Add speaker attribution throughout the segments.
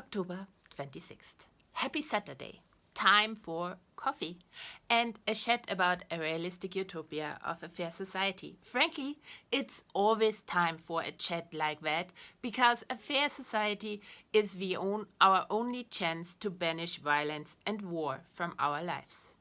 Speaker 1: October 26th. Happy Saturday. Time for coffee and a chat about a realistic utopia of a fair society. Frankly, it's always time for a chat like that because a fair society is our only chance to banish violence and war from our lives.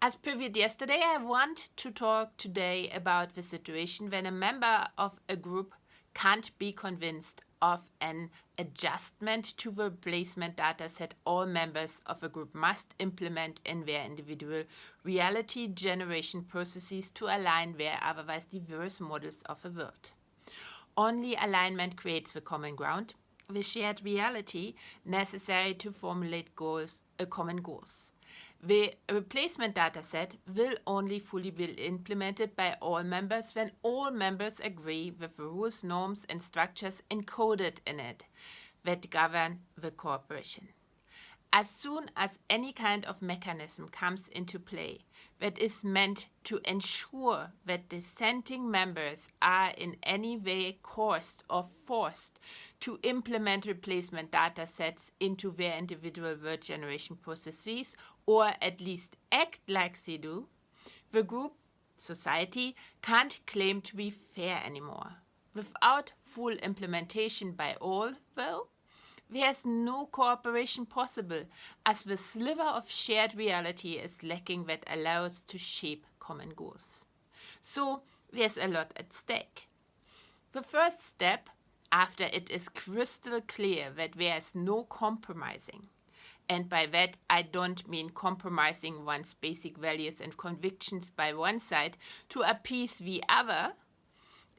Speaker 1: As previewed yesterday, I want to talk today about the situation when a member of a group can't be convinced of an adjustment to the replacement dataset all members of a group must implement in their individual reality generation processes to align their otherwise diverse models of a world. Only alignment creates the common ground, the shared reality necessary to formulate common goals. The replacement dataset will only fully be implemented by all members when all members agree with the rules, norms, and structures encoded in it that govern the cooperation. As soon as any kind of mechanism comes into play that is meant to ensure that dissenting members are in any way coerced or forced to implement replacement datasets into their individual word generation processes, or at least act like they do, the group, society, can't claim to be fair anymore. Without full implementation by all, though, there's no cooperation possible, as the sliver of shared reality is lacking that allows to shape common goals. So there's a lot at stake. The first step, after it is crystal clear that there's no compromising, and by that I don't mean compromising one's basic values and convictions by one side to appease the other,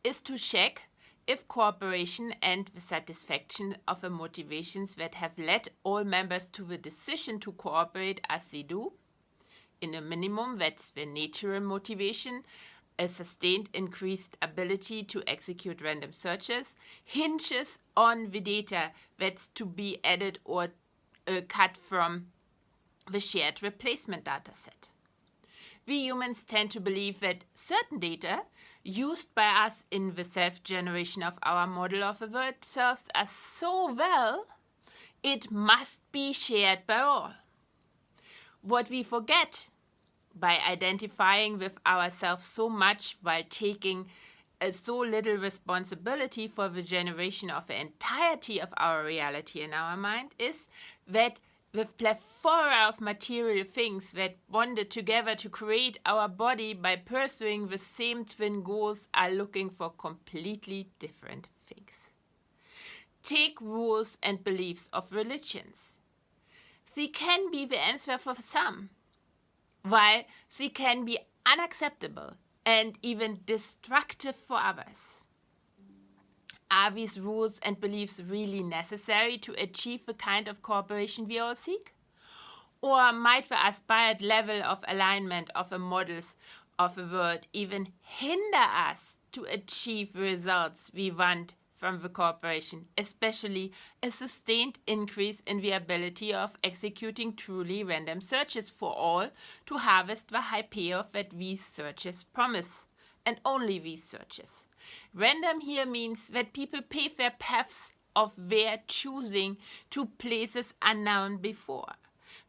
Speaker 1: is to check if cooperation and the satisfaction of the motivations that have led all members to the decision to cooperate as they do, in a minimum that's the natural motivation, a sustained increased ability to execute random searches, hinges on the data that's to be added or cut from the shared replacement dataset. We humans tend to believe that certain data used by us in the self-generation of our model of a world serves us so well, it must be shared by all. What we forget by identifying with ourselves so much while taking so little responsibility for the generation of the entirety of our reality in our mind is that the plethora of material things that bonded together to create our body by pursuing the same twin goals are looking for completely different things. Take rules and beliefs of religions. They can be the answer for some, while they can be unacceptable and even destructive for others. Are these rules and beliefs really necessary to achieve the kind of cooperation we all seek? Or might the aspired level of alignment of the models of a world even hinder us to achieve the results we want from the cooperation, especially a sustained increase in the ability of executing truly random searches for all to harvest the high payoff that these searches promise, and only these searches? Random here means that people pave their paths of their choosing to places unknown before.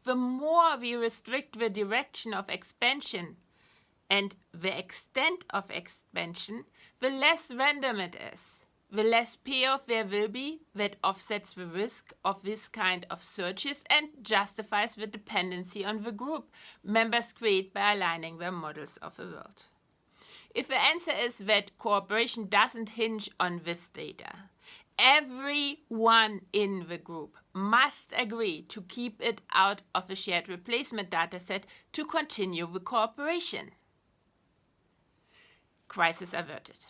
Speaker 1: The more we restrict the direction of expansion and the extent of expansion, the less random it is. The less payoff there will be that offsets the risk of this kind of searches and justifies the dependency on the group members create by aligning their models of the world. If the answer is that cooperation doesn't hinge on this data, everyone in the group must agree to keep it out of the shared replacement dataset to continue the cooperation. Crisis averted.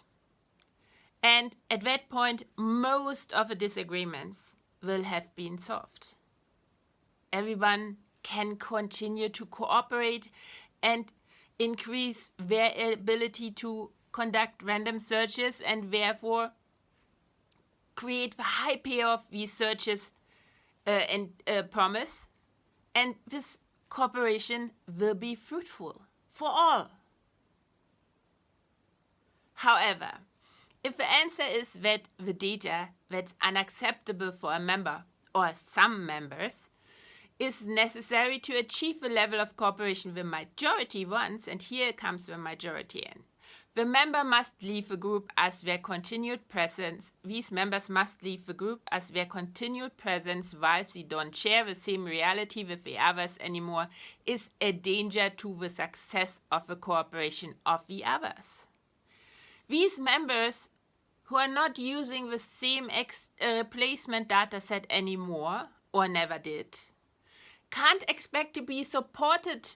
Speaker 1: And at that point, most of the disagreements will have been solved. Everyone can continue to cooperate and increase their ability to conduct random searches and therefore create the high payoff these searches promise. And this cooperation will be fruitful for all. However, if the answer is that the data that's unacceptable for a member or some members, is necessary to achieve a level of cooperation the majority wants, and here comes the majority in. The member must leave the group as their continued presence. These members must leave the group as their continued presence whilst they don't share the same reality with the others anymore is a danger to the success of the cooperation of the others. These members who are not using the same replacement dataset anymore, or never did, can't expect to be supported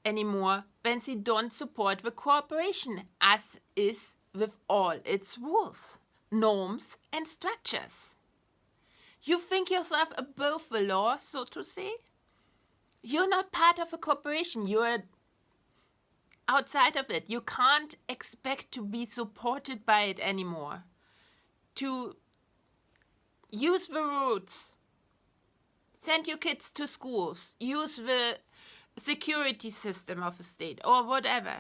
Speaker 1: anymore when they don't support the cooperation as is with all its rules, norms and structures. You think yourself above the law, so to say? You're not part of a corporation, you're outside of it. You can't expect to be supported by it anymore, to use the routes, send your kids to schools, use the security system of a state or whatever.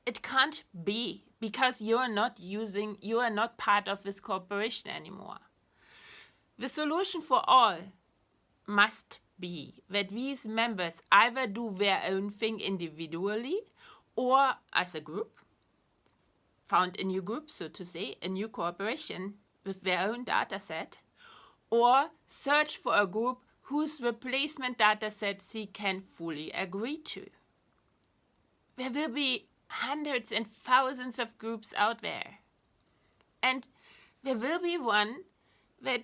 Speaker 1: It can't be, because you are not part of this corporation anymore. The solution for all must be that these members either do their own thing individually or as a group, found a new group, so to say, a new corporation with their own data set, or search for a group whose replacement dataset they can fully agree to. There will be hundreds and thousands of groups out there. And there will be one that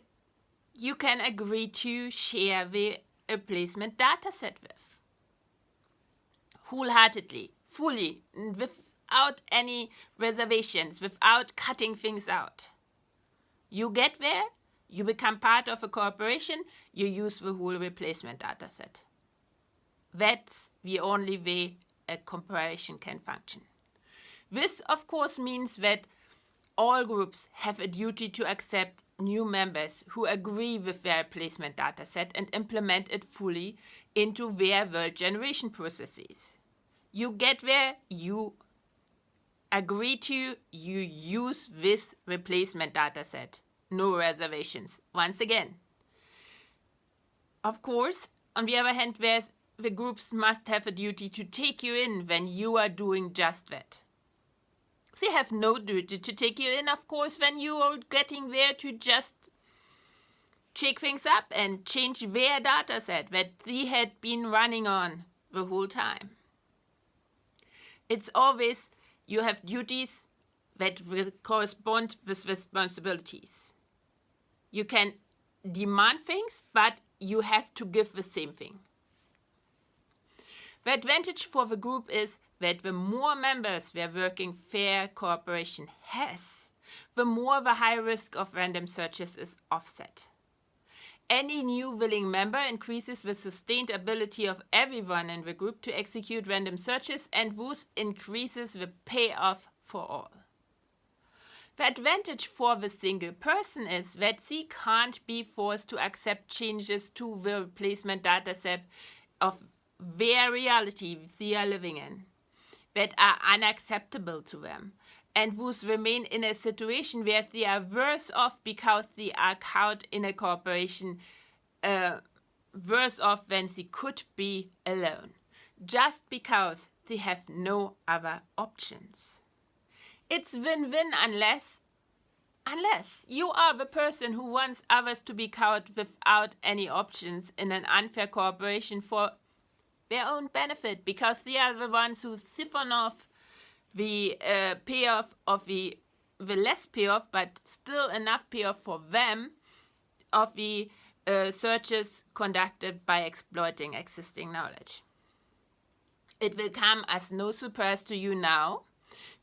Speaker 1: you can agree to share the replacement dataset with. Wholeheartedly, fully, without any reservations, without cutting things out. You get there, you become part of a corporation, you use the whole replacement dataset. That's the only way a corporation can function. This, of course, means that all groups have a duty to accept new members who agree with their replacement dataset and implement it fully into their world generation processes. You get there, you agree to, you use this replacement dataset. No reservations. Once again. Of course, on the other hand, the groups must have a duty to take you in when you are doing just that. They have no duty to take you in, of course, when you are getting there to just check things up and change their dataset that they had been running on the whole time. It's always, you have duties that correspond with responsibilities. You can demand things, but you have to give the same thing. The advantage for the group is that the more members their working fair cooperation has, the more the high risk of random searches is offset. Any new willing member increases the sustained ability of everyone in the group to execute random searches and thus increases the payoff for all. The advantage for the single person is that she can't be forced to accept changes to the replacement dataset of their reality they are living in that are unacceptable to them, and thus remain in a situation where they are worse off because they are caught in a corporation worse off than they could be alone, just because they have no other options. It's win-win unless you are the person who wants others to be caught without any options in an unfair cooperation for their own benefit, because they are the ones who siphon off the payoff of the less payoff, but still enough payoff for them, of the searches conducted by exploiting existing knowledge. It will come as no surprise to you now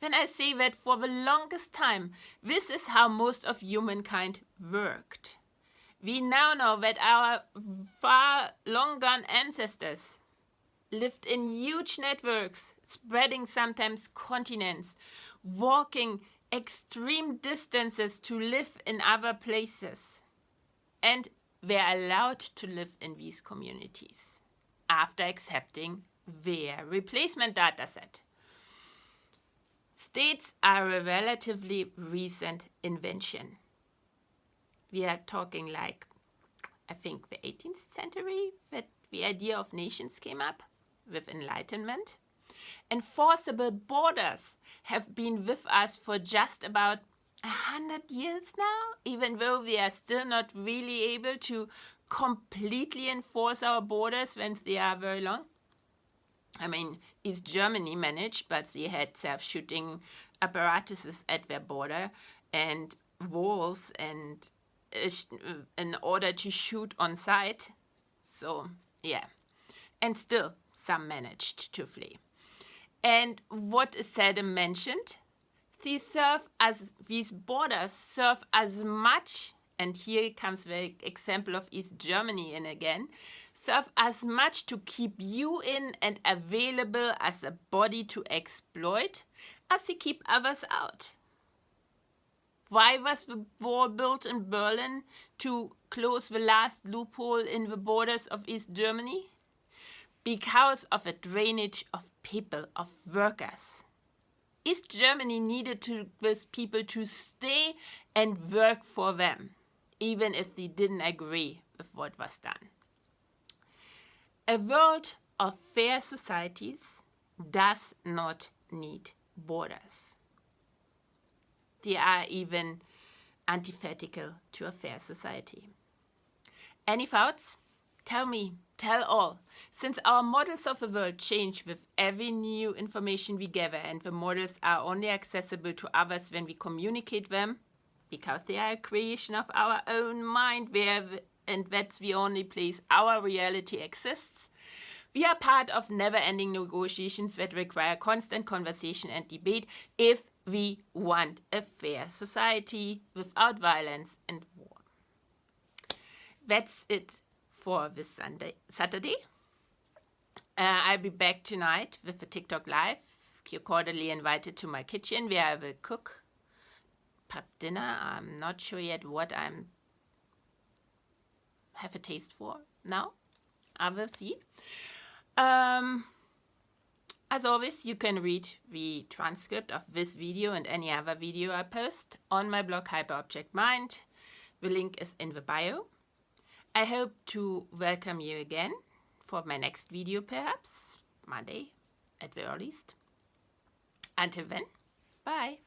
Speaker 1: when I say that for the longest time, this is how most of humankind worked. We now know that our far long-gone ancestors lived in huge networks, spreading sometimes continents, walking extreme distances to live in other places, and were allowed to live in these communities after accepting their replacement dataset. States are a relatively recent invention. We are talking like I think, the 18th century that the idea of nations came up with Enlightenment. Enforceable borders have been with us for just about 100 years now, even though we are still not really able to completely enforce our borders when they are very long. I mean, East Germany managed, but they had self-shooting apparatuses at their border and walls and in order to shoot on sight. So, yeah. And still, some managed to flee. And what is seldom mentioned, these borders serve as much, and here comes the example of East Germany in again, serve as much to keep you in and available as a body to exploit as they keep others out. Why was the wall built in Berlin? To close the last loophole in the borders of East Germany? Because of a drainage of people, of workers. East Germany needed these people to stay and work for them, even if they didn't agree with what was done. A world of fair societies does not need borders. They are even antithetical to a fair society. Any thoughts? Tell me, tell all. Since our models of the world change with every new information we gather, and the models are only accessible to others when we communicate them, because they are a creation of our own mind, and that's the only place our reality exists, we are part of never-ending negotiations that require constant conversation and debate if we want a fair society without violence and war. That's it for this Saturday. I'll be back tonight with a TikTok live. You're cordially invited to my kitchen where I will cook pub dinner. I'm not sure yet what I'm have a taste for now. I will see. As always, you can read the transcript of this video and any other video I post on my blog Hyperobject Mind. The link is in the bio. I hope to welcome you again for my next video, perhaps Monday at the earliest. Until then, bye.